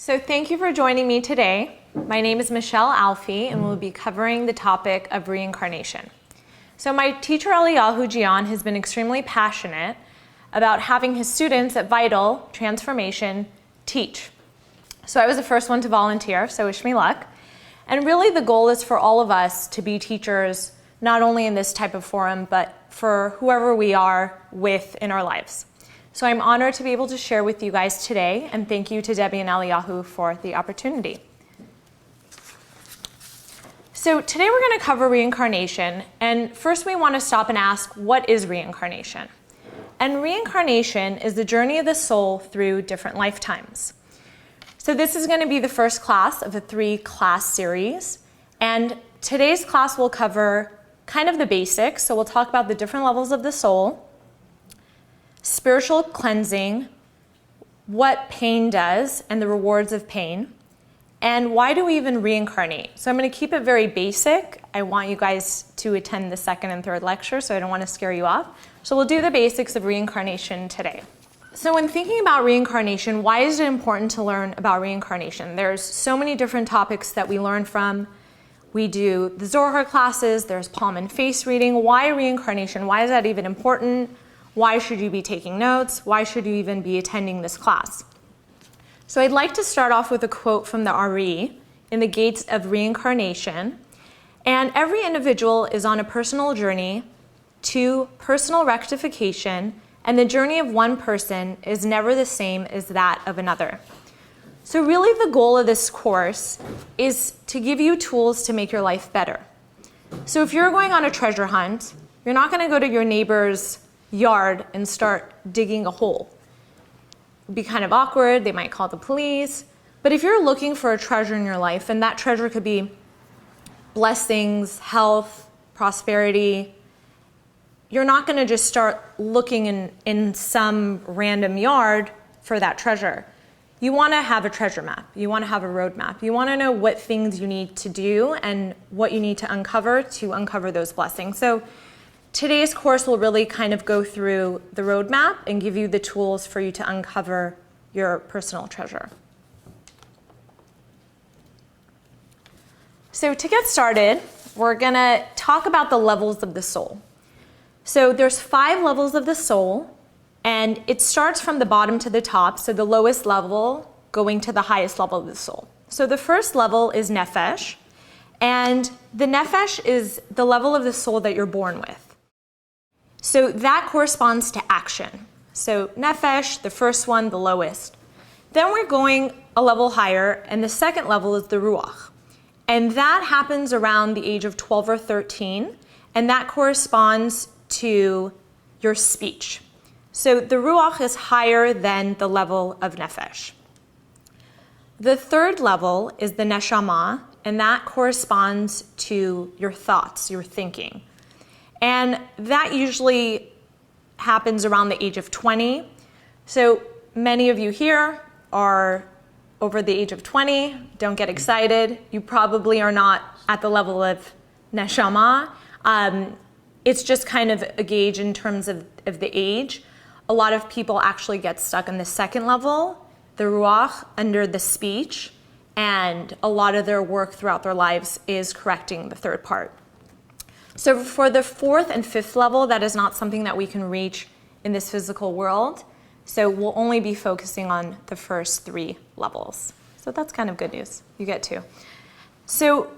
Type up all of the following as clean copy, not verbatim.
So thank you for joining me today. My name is Michelle Alfie, and we'll be covering the topic of reincarnation. So my teacher Eliyahu Jian has been extremely passionate about having his students at Vital Transformation teach. So I was the first one to volunteer, so wish me luck. And really the goal is for all of us to be teachers, not only in this type of forum, but for whoever we are with in our lives. So I'm honored to be able to share with you guys today, and thank you to Debbie and Eliyahu for the opportunity. So today we're going to cover reincarnation, and first we want to stop and ask, what is reincarnation? And reincarnation is the journey of the soul through different lifetimes. So this is going to be the first class of a 3-class series, and today's class will cover kind of the basics. So we'll talk about the different levels of the soul, spiritual cleansing, what pain does and the rewards of pain, and why do we even reincarnate? So I'm going to keep it very basic. I want you guys to attend the second and third lecture, so I don't want to scare you off. So we'll do the basics of reincarnation today. So when thinking about reincarnation, why is it important to learn about reincarnation? There's so many different topics that we learn from. We do the Zohar classes, there's palm and face reading. Why reincarnation? Why is that even important? Why should you be taking notes? Why should you even be attending this class? So I'd like to start off with a quote from the Ari in the Gates of Reincarnation. And every individual is on a personal journey to personal rectification, and the journey of one person is never the same as that of another. So really the goal of this course is to give you tools to make your life better. So if you're going on a treasure hunt, you're not going to go to your neighbor's yard and start digging a hole. It'd be kind of awkward. They might call the police. But if you're looking for a treasure in your life, and that treasure could be blessings, health, prosperity, you're not going to just start looking in some random yard for that treasure. You want to have a treasure map. You want to have a road map. You want to know what things you need to do and what you need to uncover those blessings. So today's course will really kind of go through the roadmap and give you the tools for you to uncover your personal treasure. So to get started, we're going to talk about the levels of the soul. So there's 5 levels of the soul, and it starts from the bottom to the top, so the lowest level going to the highest level of the soul. So the first level is nefesh, and the nefesh is the level of the soul that you're born with. So that corresponds to action. So nefesh, the first one, the lowest. Then we're going a level higher, and the second level is the ruach. And that happens around the age of 12 or 13, and that corresponds to your speech. So the ruach is higher than the level of nefesh. The third level is the neshama, and that corresponds to your thoughts, your thinking. And that usually happens around the age of 20. So many of you here are over the age of 20. Don't get excited. You probably are not at the level of neshama. It's just kind of a gauge in terms of the age. A lot of people actually get stuck in the second level, the ruach, under the speech, and a lot of their work throughout their lives is correcting the third part. So for the 4th and 5th level, that is not something that we can reach in this physical world. So we'll only be focusing on the first 3 levels. So that's kind of good news. You get 2. So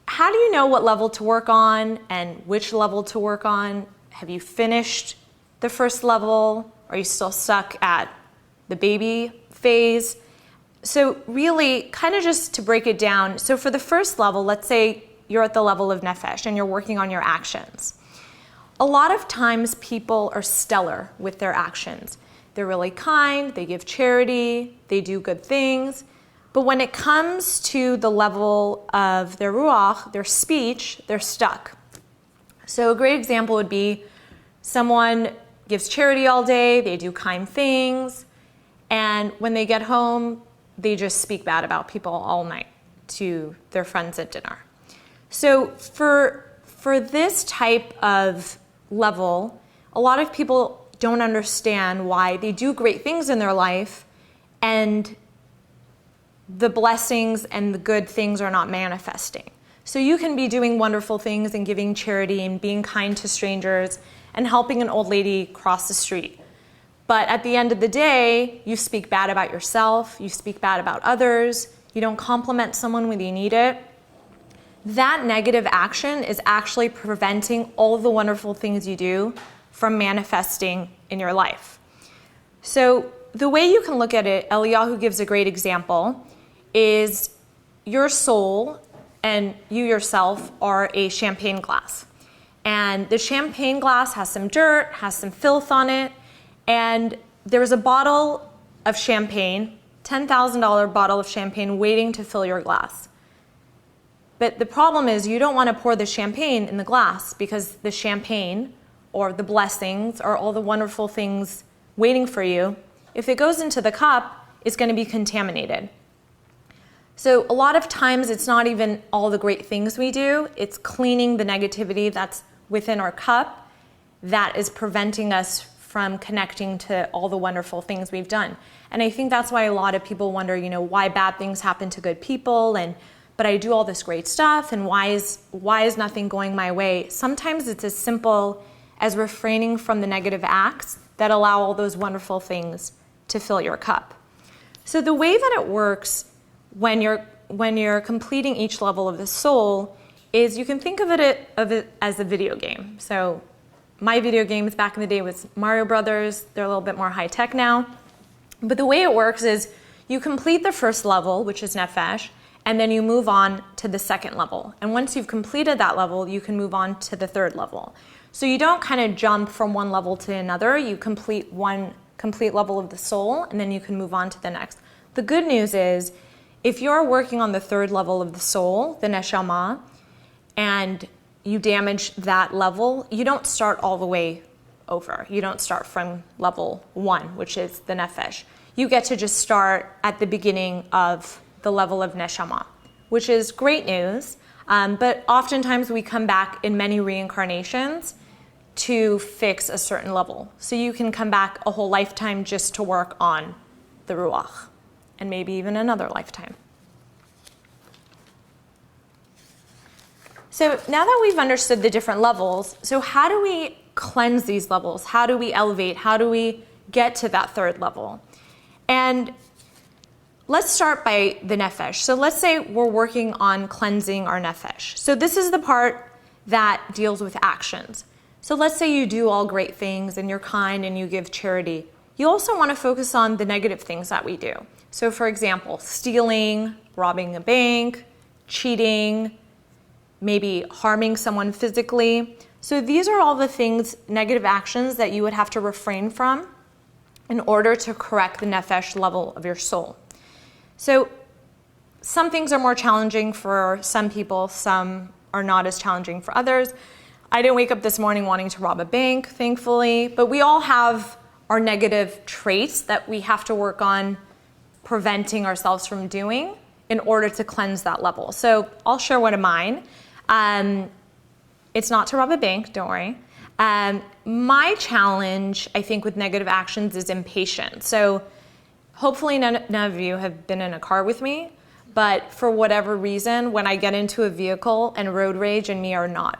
how do you know what level to work on and which level to work on? Have you finished the first level? Are you still stuck at the baby phase? So really, kind of just to break it down, so for the first level, let's say you're at the level of nefesh and you're working on your actions. A lot of times people are stellar with their actions. They're really kind, they give charity, they do good things. But when it comes to the level of their ruach, their speech, they're stuck. So a great example would be someone gives charity all day, they do kind things, and when they get home, they just speak bad about people all night to their friends at dinner. So for this type of level, a lot of people don't understand why they do great things in their life and the blessings and the good things are not manifesting. So you can be doing wonderful things and giving charity and being kind to strangers and helping an old lady cross the street. But at the end of the day, you speak bad about yourself, you speak bad about others, you don't compliment someone when you need it. That negative action is actually preventing all the wonderful things you do from manifesting in your life. So the way you can look at it, Eliyahu gives a great example, is your soul and you yourself are a champagne glass. And the champagne glass has some dirt, has some filth on it, and there's a bottle of champagne, $10,000 bottle of champagne waiting to fill your glass. But the problem is you don't want to pour the champagne in the glass because the champagne or the blessings or all the wonderful things waiting for you, if it goes into the cup, it's going to be contaminated. So a lot of times it's not even all the great things we do, it's cleaning the negativity that's within our cup that is preventing us from connecting to all the wonderful things we've done. And I think that's why a lot of people wonder, why bad things happen to good people, but I do all this great stuff, and why is nothing going my way? Sometimes it's as simple as refraining from the negative acts that allow all those wonderful things to fill your cup. So the way that it works when you're completing each level of the soul is you can think of it as a video game. So my video games back in the day was Mario Brothers. They're a little bit more high tech now. But the way it works is you complete the first level, which is Nefesh, and then you move on to the second level. And once you've completed that level, you can move on to the third level. So you don't kind of jump from one level to another. You complete one complete level of the soul, and then you can move on to the next. The good news is, if you're working on the third level of the soul, the neshama, and you damage that level, you don't start all the way over. You don't start from level 1, which is the nefesh. You get to just start at the beginning of the level of neshama, which is great news. But oftentimes we come back in many reincarnations to fix a certain level. So you can come back a whole lifetime just to work on the ruach, and maybe even another lifetime. So now that we've understood the different levels, so how do we cleanse these levels? How do we elevate? How do we get to that third level? And let's start by the nefesh. So let's say we're working on cleansing our nefesh. So this is the part that deals with actions. So let's say you do all great things and you're kind and you give charity. You also want to focus on the negative things that we do. So for example, stealing, robbing a bank, cheating, maybe harming someone physically. So these are all the things, negative actions that you would have to refrain from in order to correct the nefesh level of your soul. So some things are more challenging for some people, some are not as challenging for others. I didn't wake up this morning wanting to rob a bank, thankfully, but we all have our negative traits that we have to work on preventing ourselves from doing in order to cleanse that level. So I'll share one of mine. It's not to rob a bank, don't worry. My challenge, I think, with negative actions is impatience. So hopefully none of you have been in a car with me, but for whatever reason, when I get into a vehicle and road rage and me are not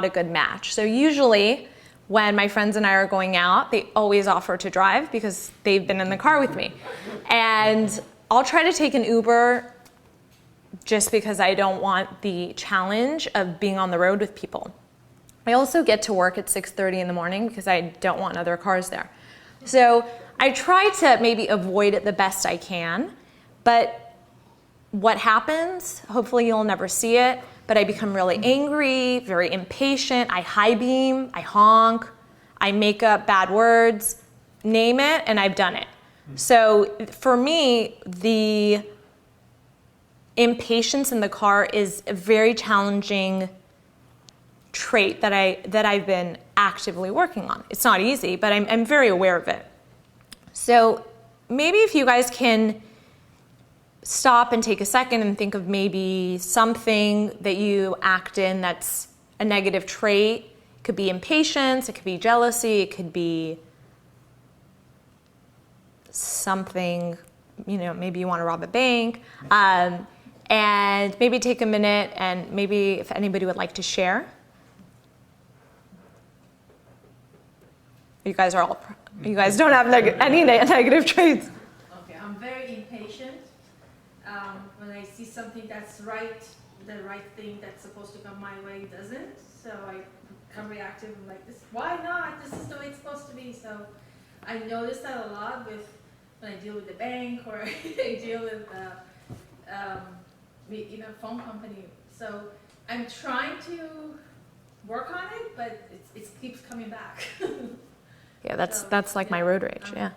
a good match. So usually when my friends and I are going out, they always offer to drive because they've been in the car with me. And I'll try to take an Uber just because I don't want the challenge of being on the road with people. I also get to work at 6:30 in the morning because I don't want other cars there. So I try to maybe avoid it the best I can, but what happens, hopefully you'll never see it, but I become really angry, very impatient, I high beam, I honk, I make up bad words, name it, and I've done it. So for me, the impatience in the car is a very challenging trait that I've been actively working on. It's not easy, but I'm very aware of it. So maybe if you guys can stop and take a second and think of maybe something that you act in that's a negative trait. It could be impatience, it could be jealousy, it could be something maybe you want to rob a bank, and maybe take a minute and maybe if anybody would like to share. You guys don't have any negative traits. Okay, I'm very impatient. When I see something that's the right thing that's supposed to come my way doesn't, so I become reactive. I'm like, why not? This is the way it's supposed to be. So I notice that a lot when I deal with the bank or I deal with phone company. So I'm trying to work on it, but it keeps coming back. Yeah, that's like my road rage. Yeah.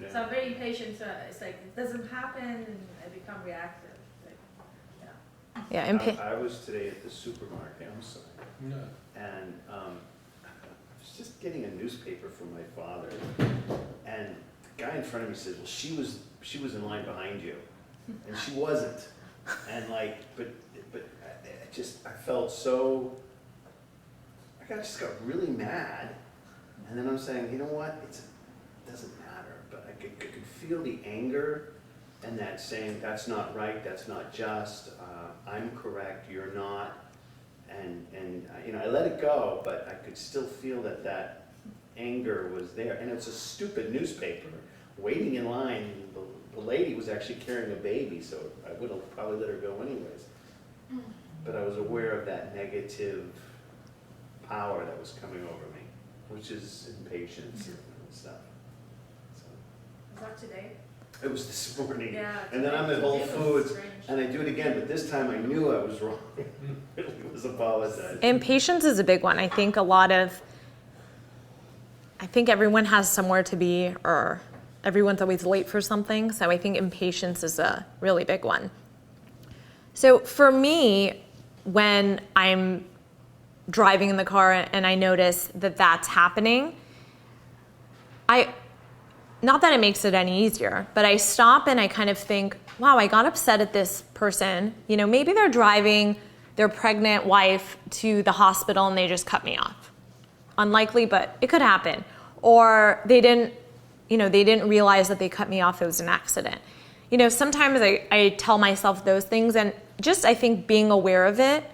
So I'm very impatient. So it's like it doesn't happen, and I become reactive. I was today at the supermarket. I'm sorry. No. And I was just getting a newspaper from my father, and the guy in front of me says, "Well, she was in line behind you, and she wasn't." And but I felt so. I just got really mad, and then I'm saying, you know what? It doesn't matter, but I could feel the anger. And that saying, that's not right, that's not just, I'm correct, you're not. And I let it go, but I could still feel that anger was there. And it's a stupid newspaper, waiting in line. The lady was actually carrying a baby, so I would have probably let her go anyways. But I was aware of that negative power that was coming over me, which is impatience and stuff. So. Was that today? It was this morning, yeah, and then I'm at Whole Foods, and I do it again, but this time I knew I was wrong. It was apologizing. Impatience is a big one. I think everyone has somewhere to be, or everyone's always late for something, so I think impatience is a really big one. So for me, when I'm driving in the car and I notice that that's happening, not that it makes it any easier, but I stop and I kind of think, wow, I got upset at this person. Maybe they're driving their pregnant wife to the hospital and they just cut me off. Unlikely, but it could happen. Or they didn't realize that they cut me off. It was an accident. Sometimes I tell myself those things, and just I think being aware of it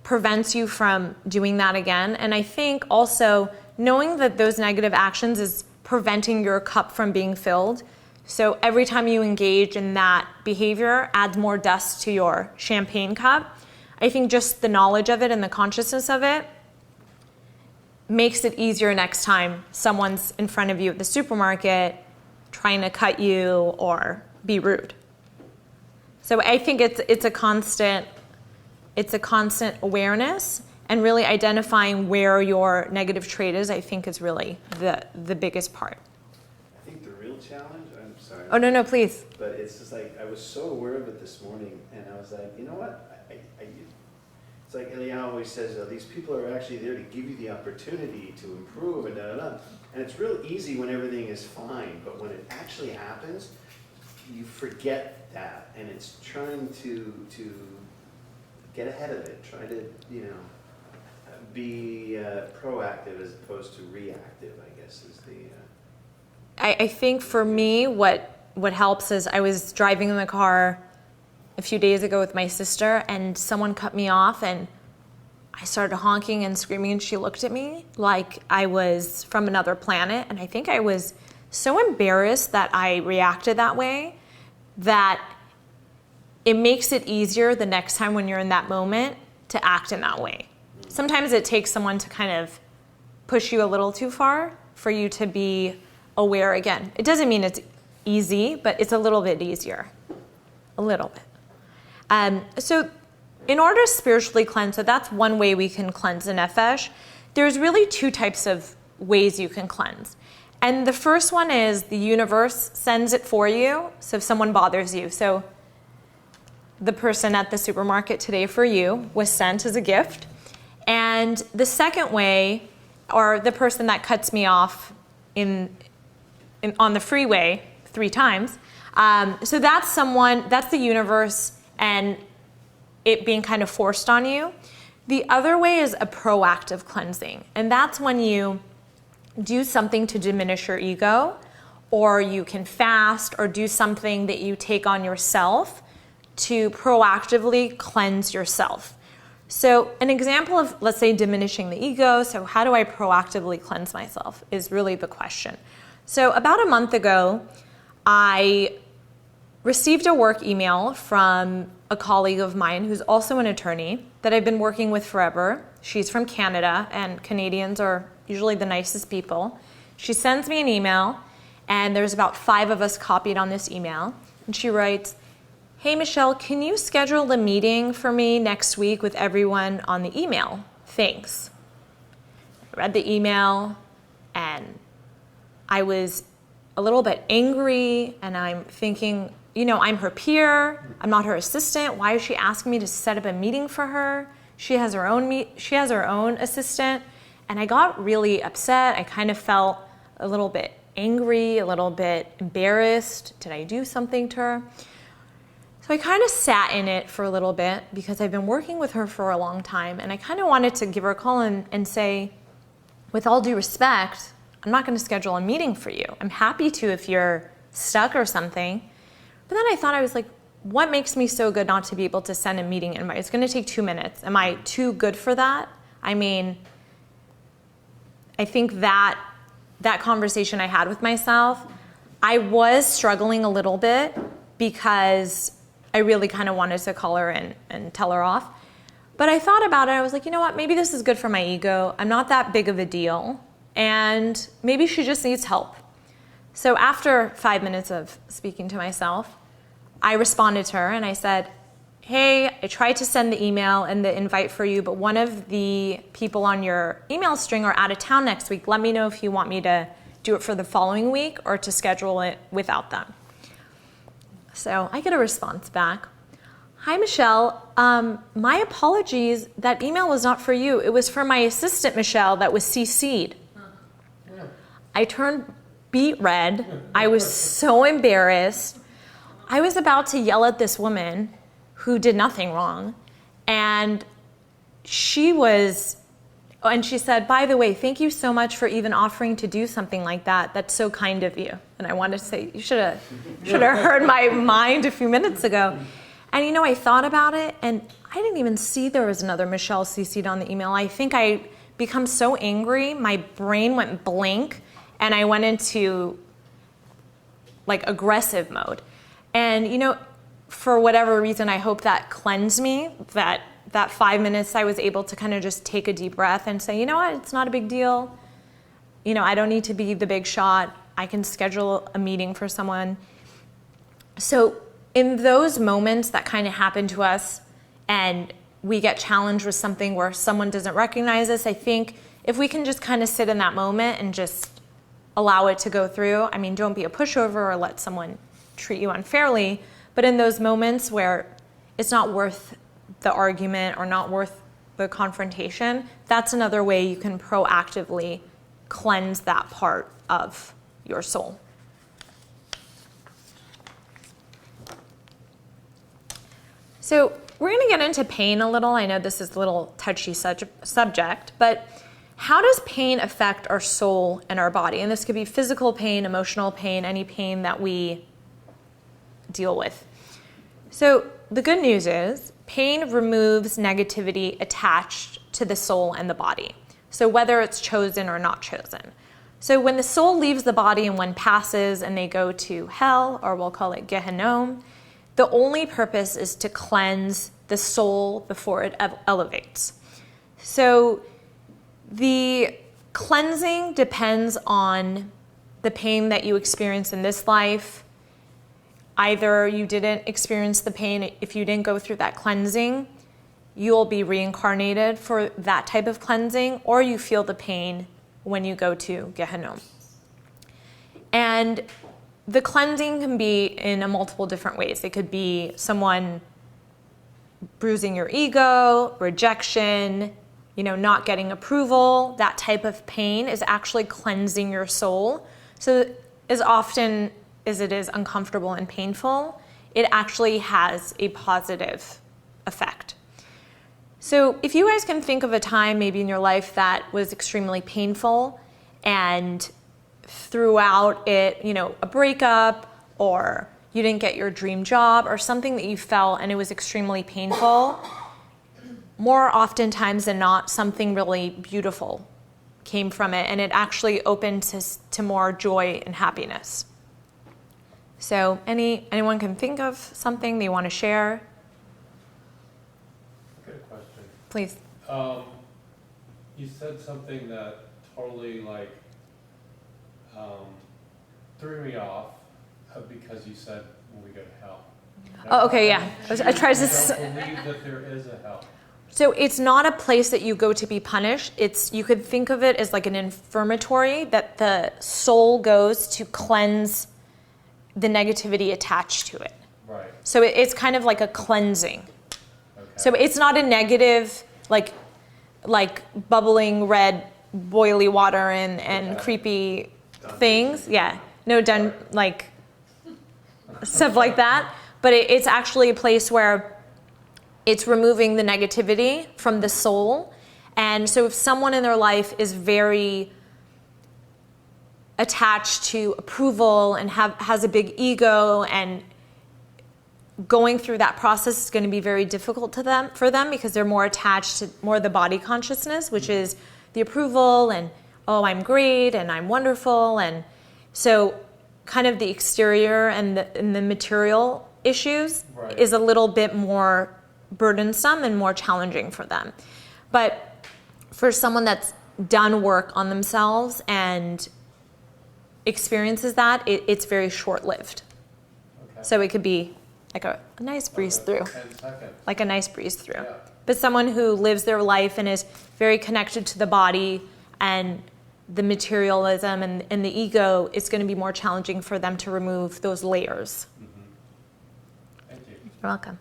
prevents you from doing that again. And I think also knowing that those negative actions is preventing your cup from being filled. So every time you engage in that behavior adds more dust to your champagne cup. I think just the knowledge of it and the consciousness of it makes it easier next time someone's in front of you at the supermarket trying to cut you or be rude. So I think it's a constant awareness. And really identifying where your negative trait is, I think, is really the biggest part. I think the real challenge, I'm sorry. Oh, no, please. But it's just like, I was so aware of it this morning, and I was like, you know what? It's like Eliyahu always says, these people are actually there to give you the opportunity to improve, and da-da-da. And it's real easy when everything is fine, but when it actually happens, you forget that, and it's trying to get ahead of it, try to, be proactive as opposed to reactive, I guess, is the... I think for me, what helps is I was driving in the car a few days ago with my sister, and someone cut me off, and I started honking and screaming, and she looked at me like I was from another planet, and I think I was so embarrassed that I reacted that way that it makes it easier the next time when you're in that moment to act in that way. Sometimes it takes someone to kind of push you a little too far for you to be aware again. It doesn't mean it's easy, but it's a little bit easier. A little bit. So in order to spiritually cleanse, so that's one way we can cleanse the nefesh. There's really two types of ways you can cleanse. And the first one is the universe sends it for you, so if someone bothers you. So the person at the supermarket today for you was sent as a gift. And the second way, or the person that cuts me off on the freeway 3 times, so that's the universe and it being kind of forced on you. The other way is a proactive cleansing, and that's when you do something to diminish your ego, or you can fast or do something that you take on yourself to proactively cleanse yourself. So an example of, let's say, diminishing the ego, so how do I proactively cleanse myself is really the question. So about a month ago, I received a work email from a colleague of mine who's also an attorney that I've been working with forever. She's from Canada, and Canadians are usually the nicest people. She sends me an email, and there's about 5 of us copied on this email, and she writes, "Hey Michelle, can you schedule a meeting for me next week with everyone on the email? Thanks." I read the email, and I was a little bit angry, and I'm thinking, I'm her peer, I'm not her assistant. Why is she asking me to set up a meeting for her? She has her own assistant. And I got really upset. I kind of felt a little bit angry, a little bit embarrassed. Did I do something to her? So I kind of sat in it for a little bit because I've been working with her for a long time, and I kind of wanted to give her a call and say, with all due respect, I'm not going to schedule a meeting for you. I'm happy to if you're stuck or something. But then I thought, I was like, what makes me so good not to be able to send a meeting invite? It's going to take 2 minutes. Am I too good for that? I mean, I think that conversation I had with myself, I was struggling a little bit because I really kind of wanted to call her and tell her off. But I thought about it. I was like, you know what? Maybe this is good for my ego. I'm not that big of a deal. And maybe she just needs help. So after 5 minutes of speaking to myself, I responded to her and I said, "Hey, I tried to send the email and the invite for you, but one of the people on your email string are out of town next week. Let me know if you want me to do it for the following week or to schedule it without them." So I get a response back. "Hi, Michelle. My apologies. That email was not for you. It was for my assistant, Michelle, that was CC'd." I turned beet red. I was so embarrassed. I was about to yell at this woman who did nothing wrong. And she said, "By the way, thank you so much for even offering to do something like that. That's so kind of you." And I wanted to say, you should have heard my mind a few minutes ago. And I thought about it, and I didn't even see there was another Michelle CC'd on the email. I think I become so angry, my brain went blank, and I went into aggressive mode. And for whatever reason, I hope that cleansed me, that 5 minutes I was able to kind of just take a deep breath and say, you know what, it's not a big deal. I don't need to be the big shot. I can schedule a meeting for someone. So in those moments that kind of happen to us and we get challenged with something where someone doesn't recognize us, I think if we can just kind of sit in that moment and just allow it to go through. I mean, don't be a pushover or let someone treat you unfairly, but in those moments where it's not worth the argument or not worth the confrontation, that's another way you can proactively cleanse that part of your soul. So we're going to get into pain a little. I know this is a little touchy subject, but how does pain affect our soul and our body? And this could be physical pain, emotional pain, any pain that we deal with. So the good news is pain removes negativity attached to the soul and the body. So whether it's chosen or not chosen. So when the soul leaves the body and one passes and they go to hell, or we'll call it Gehinnom, the only purpose is to cleanse the soul before it elevates. So the cleansing depends on the pain that you experience in this life. Either you didn't experience the pain, if you didn't go through that cleansing, you'll be reincarnated for that type of cleansing, or you feel the pain when you go to Gehinnom. And the cleansing can be in multiple different ways. It could be someone bruising your ego, rejection, not getting approval. That type of pain is actually cleansing your soul. So as often as it is uncomfortable and painful, it actually has a positive effect. So if you guys can think of a time maybe in your life that was extremely painful and throughout it, you know, a breakup, or you didn't get your dream job, or something that you felt and it was extremely painful, more oftentimes than not, something really beautiful came from it, and it actually opened to more joy and happiness. So anyone can think of something they want to share? Good question. Please. You said something that totally threw me off because you said when we go to hell. Oh, okay, yeah. I tried to. I don't believe that there is a hell. So it's not a place that you go to be punished. You could think of it as like an infirmary that the soul goes to cleanse the negativity attached to it. Right. So it's kind of like a cleansing. Okay. So it's not a negative, like bubbling red, boily water and Okay. creepy things. Yeah. No, done like stuff like that. But it's actually a place where it's removing the negativity from the soul. And so if someone in their life is very attached to approval and has a big ego, and going through that process is going to be very difficult for them because they're more attached to more the body consciousness, which is the approval and, oh, I'm great and I'm wonderful. And so kind of the exterior and the material issues Right. is a little bit more burdensome and more challenging for them. But for someone that's done work on themselves and experiences that, it's very short-lived. Okay. So it could be like a nice breeze through, 10 seconds. like a nice breeze through. Yeah. But someone who lives their life and is very connected to the body and the materialism and the ego, it's going to be more challenging for them to remove those layers. Thank you. You're welcome.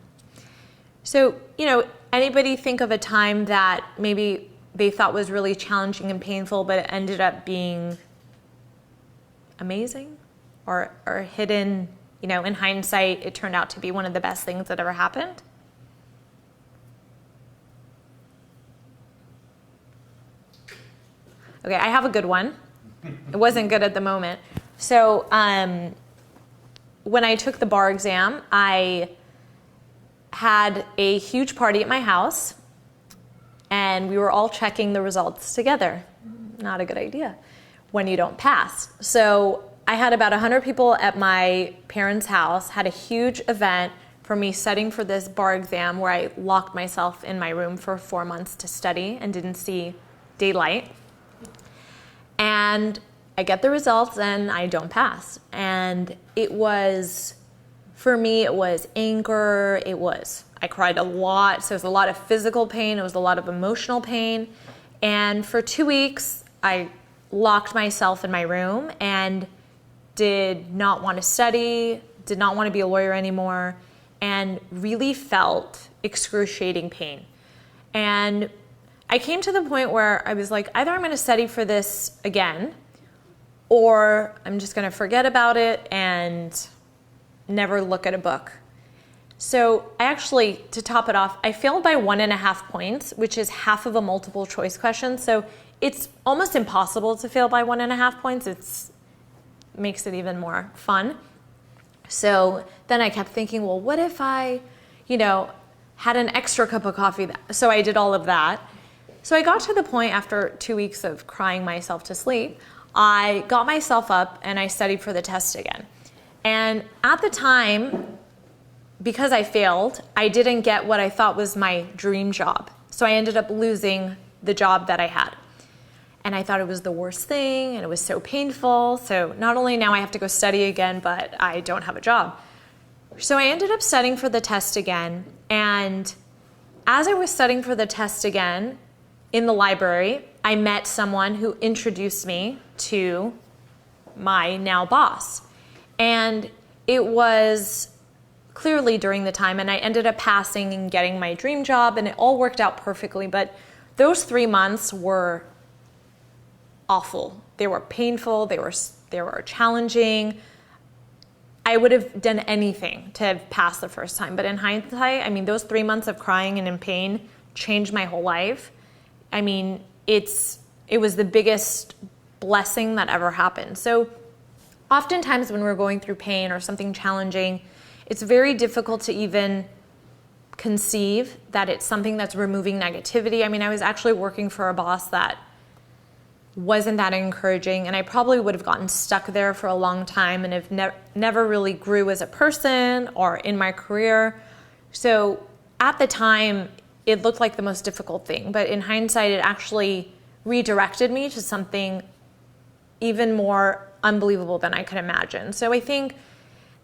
So, you know, anybody think of a time that maybe they thought was really challenging and painful, but it ended up being amazing or hidden, you know, in hindsight, it turned out to be one of the best things that ever happened? Okay, I have a good one. It wasn't good at the moment. So when I took the bar exam, I had a huge party at my house, and we were all checking the results together. Not a good idea when you don't pass. So I had about 100 people at my parents' house, had a huge event for me studying for this bar exam where I locked myself in my room for 4 months to study and didn't see daylight. And I get the results and I don't pass. And it was, for me, it was anger. I cried a lot. So it was a lot of physical pain. It was a lot of emotional pain. And for 2 weeks, I locked myself in my room and did not want to study, did not want to be a lawyer anymore, and really felt excruciating pain. And I came to the point where I was like, either I'm going to study for this again, or I'm just going to forget about it and never look at a book. So I actually, to top it off, I failed by 1.5 points, which is half of a multiple choice question. So it's almost impossible to fail by 1.5 points. It makes it even more fun. So then I kept thinking, well, what if I, had an extra cup of coffee? So I did all of that. So I got to the point after 2 weeks of crying myself to sleep, I got myself up and I studied for the test again. And at the time, because I failed, I didn't get what I thought was my dream job. So I ended up losing the job that I had. And I thought it was the worst thing, and it was so painful. So not only now I have to go study again, but I don't have a job. So I ended up studying for the test again. And as I was studying for the test again, in the library, I met someone who introduced me to my now boss. And it was clearly during the time, and I ended up passing and getting my dream job, and it all worked out perfectly. But those 3 months were awful. They were painful. They were challenging. I would have done anything to have passed the first time. But in hindsight, those 3 months of crying and in pain changed my whole life. It was the biggest blessing that ever happened. So oftentimes when we're going through pain or something challenging, it's very difficult to even conceive that it's something that's removing negativity. I mean, I was actually working for a boss that wasn't that encouraging, and I probably would have gotten stuck there for a long time and have never really grew as a person or in my career. So at the time, it looked like the most difficult thing, but in hindsight, it actually redirected me to something even more unbelievable than I could imagine. So I think,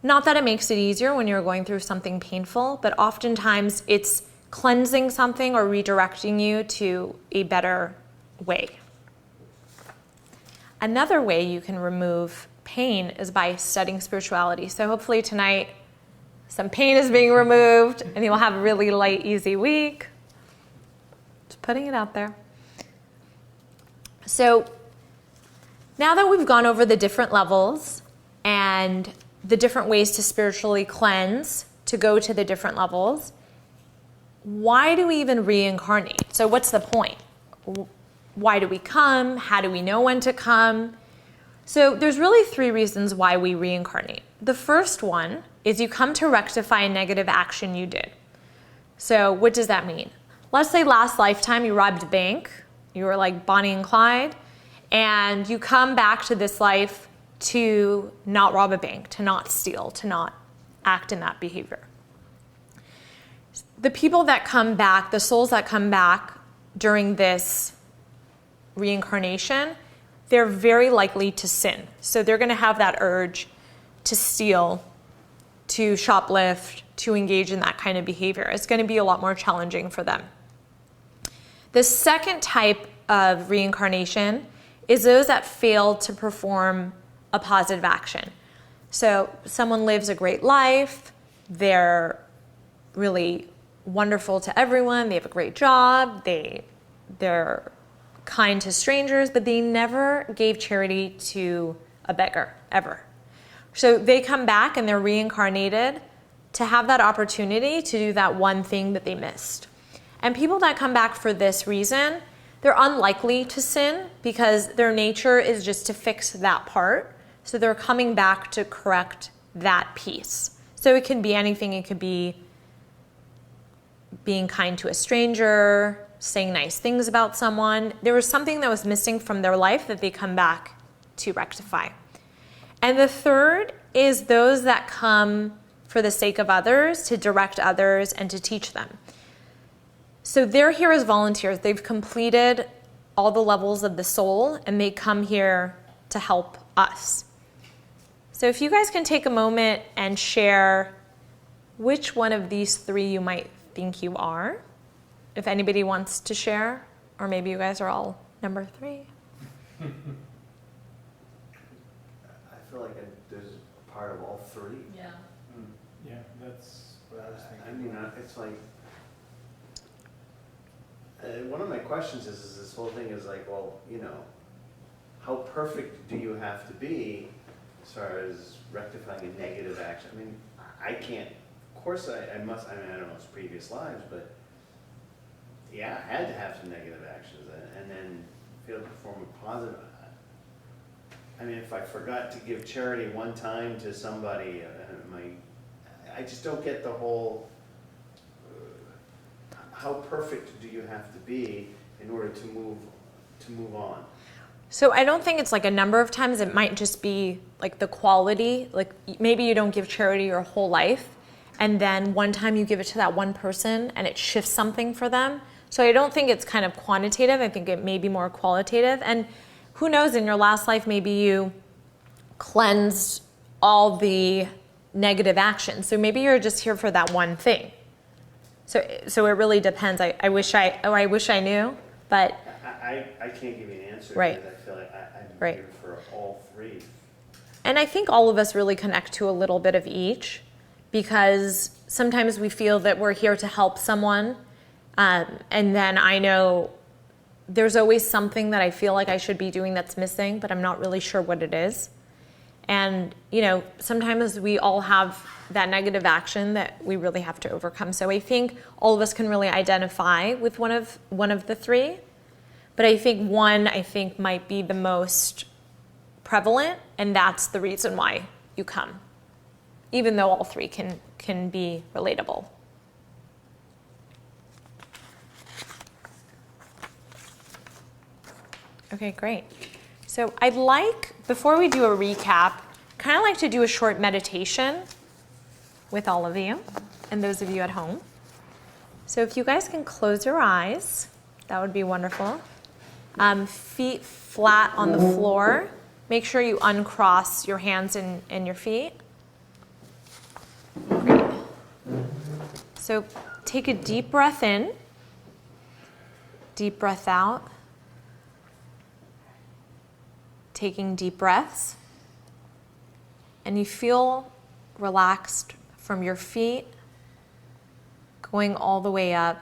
not that it makes it easier when you're going through something painful, but oftentimes it's cleansing something or redirecting you to a better way. Another way you can remove pain is by studying spirituality. So hopefully tonight some pain is being removed and you'll have a really light, easy week. Just putting it out there. So now that we've gone over the different levels and the different ways to spiritually cleanse, to go to the different levels, why do we even reincarnate? So what's the point? Why do we come? How do we know when to come? So there's really 3 reasons why we reincarnate. The first one is you come to rectify a negative action you did. So what does that mean? Let's say last lifetime you robbed a bank. You were like Bonnie and Clyde. And you come back to this life to not rob a bank, to not steal, to not act in that behavior. The people that come back, the souls that come back during this reincarnation, they're very likely to sin. So they're going to have that urge to steal, to shoplift, to engage in that kind of behavior. It's going to be a lot more challenging for them. The second type of reincarnation is those that fail to perform a positive action. So someone lives a great life, they're really wonderful to everyone, they have a great job, they're kind to strangers, but they never gave charity to a beggar, ever. So they come back and they're reincarnated to have that opportunity to do that one thing that they missed. And people that come back for this reason, they're unlikely to sin because their nature is just to fix that part. So they're coming back to correct that piece. So it can be anything. It could be being kind to a stranger, saying nice things about someone. There was something that was missing from their life that they come back to rectify. And the third is those that come for the sake of others, to direct others and to teach them. So they're here as volunteers. They've completed all the levels of the soul and they come here to help us. So if you guys can take a moment and share which one of these 3 you might think you are, if anybody wants to share, or maybe you guys are all number 3. I feel like there's a part of all 3. Yeah. Yeah, that's what I was thinking. I mean, it's like, one of my questions is this whole thing is like, well, you know, how perfect do you have to be as far as rectifying a negative action? I mean, I can't, of course I must, I mean, I don't know, it's previous lives, but yeah, I had to have some negative actions and then fail to perform a positive. I mean, if I forgot to give charity one time to somebody, I just don't get the whole, how perfect do you have to be in order to move on? So I don't think it's like a number of times. It might just be like the quality. Like maybe you don't give charity your whole life, and then one time you give it to that one person and it shifts something for them. So I don't think it's kind of quantitative. I think it may be more qualitative. And who knows, in your last life, maybe you cleansed all the negative actions. So maybe you're just here for that one thing. So it really depends. I wish I knew, but I can't give you an answer. Right. Because I feel like I'm Right. here for all 3. and I think all of us really connect to a little bit of each, because sometimes we feel that we're here to help someone, and then I know there's always something that I feel like I should be doing that's missing, but I'm not really sure what it is. And, you know, sometimes we all have that negative action that we really have to overcome. So I think all of us can really identify with one of the 3. But I think one might be the most prevalent, and that's the reason why you come, even though all three can be relatable. Okay, great. So I'd like, before we do a recap, kind of like to do a short meditation with all of you and those of you at home. So if you guys can close your eyes, that would be wonderful. Feet flat on the floor. Make sure you uncross your hands and your feet. Great. So take a deep breath in, deep breath out. Taking deep breaths. And you feel relaxed from your feet, going all the way up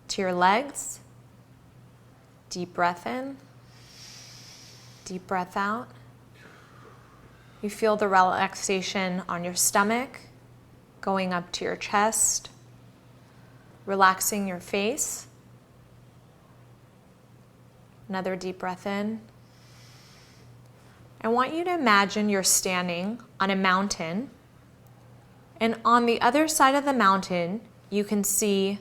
to your legs. Deep breath in, deep breath out. You feel the relaxation on your stomach, going up to your chest, relaxing your face. Another deep breath in. I want you to imagine you're standing on a mountain, and on the other side of the mountain, you can see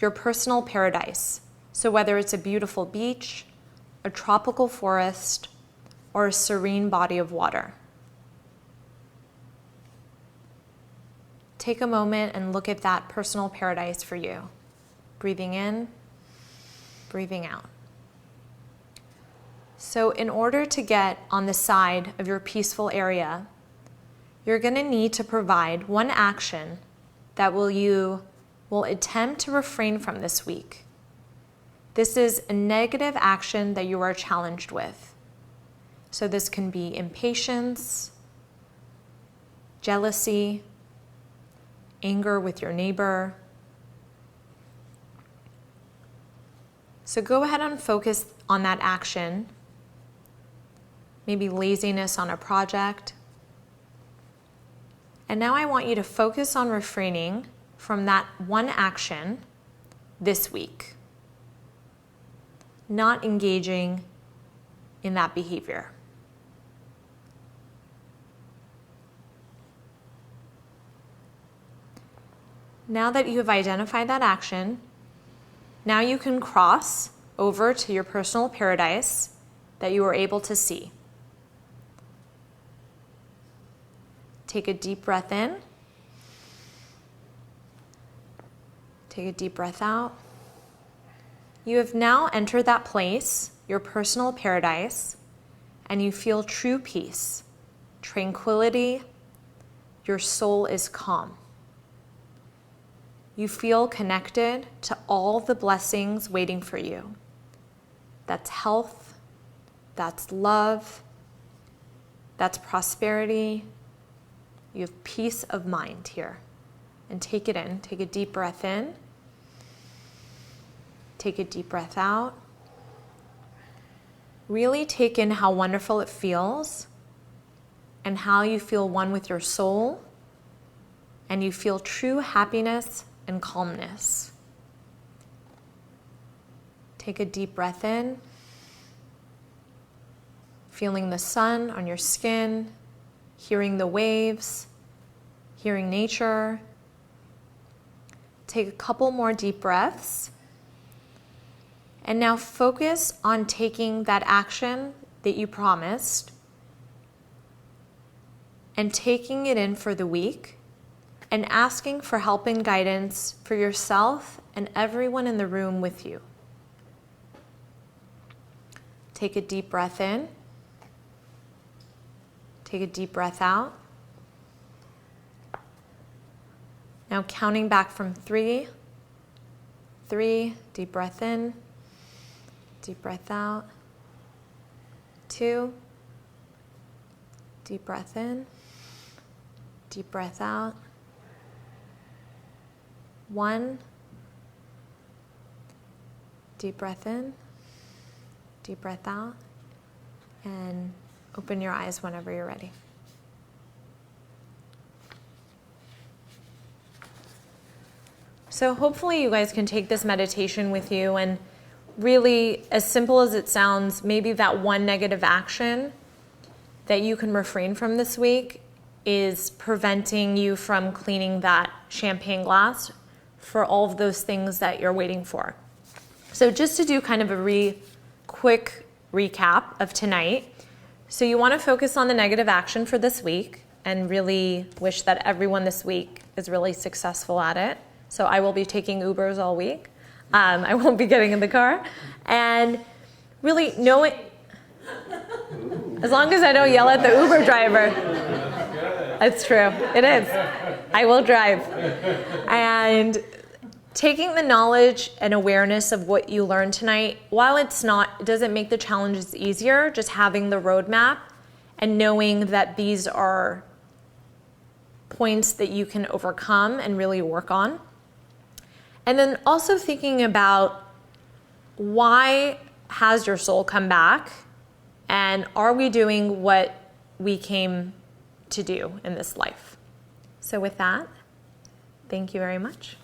your personal paradise. So whether it's a beautiful beach, a tropical forest, or a serene body of water. Take a moment and look at that personal paradise for you. Breathing in, breathing out. So in order to get on the side of your peaceful area, you're going to need to provide one action that you will attempt to refrain from this week. This is a negative action that you are challenged with. So this can be impatience, jealousy, anger with your neighbor. So go ahead and focus on that action. Maybe laziness on a project. And now I want you to focus on refraining from that one action this week. Not engaging in that behavior. Now that you have identified that action, now you can cross over to your personal paradise that you were able to see. Take a deep breath in. Take a deep breath out. You have now entered that place, your personal paradise, and you feel true peace, tranquility. Your soul is calm. You feel connected to all the blessings waiting for you. That's health, that's love, that's prosperity. You have peace of mind here. And take it in. Take a deep breath in. Take a deep breath out. Really take in how wonderful it feels and how you feel one with your soul, and you feel true happiness and calmness. Take a deep breath in, feeling the sun on your skin, hearing the waves, hearing nature. Take a couple more deep breaths. And now focus on taking that action that you promised and taking it in for the week and asking for help and guidance for yourself and everyone in the room with you. Take a deep breath in. Take a deep breath out. Now counting back from 3. 3, deep breath in. Deep breath out. 2, deep breath in. Deep breath out. 1, deep breath in. Deep breath out. And open your eyes whenever you're ready. So hopefully you guys can take this meditation with you, and really, as simple as it sounds, maybe that one negative action that you can refrain from this week is preventing you from cleaning that champagne glass for all of those things that you're waiting for. So just to do kind of a quick recap of tonight. So you want to focus on the negative action for this week and really wish that everyone this week is really successful at it. So I will be taking Ubers all week. I won't be getting in the car. And really knowing, as long as I don't yell at the Uber driver. That's true. It is. I will drive. And taking the knowledge and awareness of what you learned tonight, while it doesn't make the challenges easier, just having the roadmap and knowing that these are points that you can overcome and really work on. And then also thinking about why has your soul come back, and are we doing what we came to do in this life? So with that, thank you very much.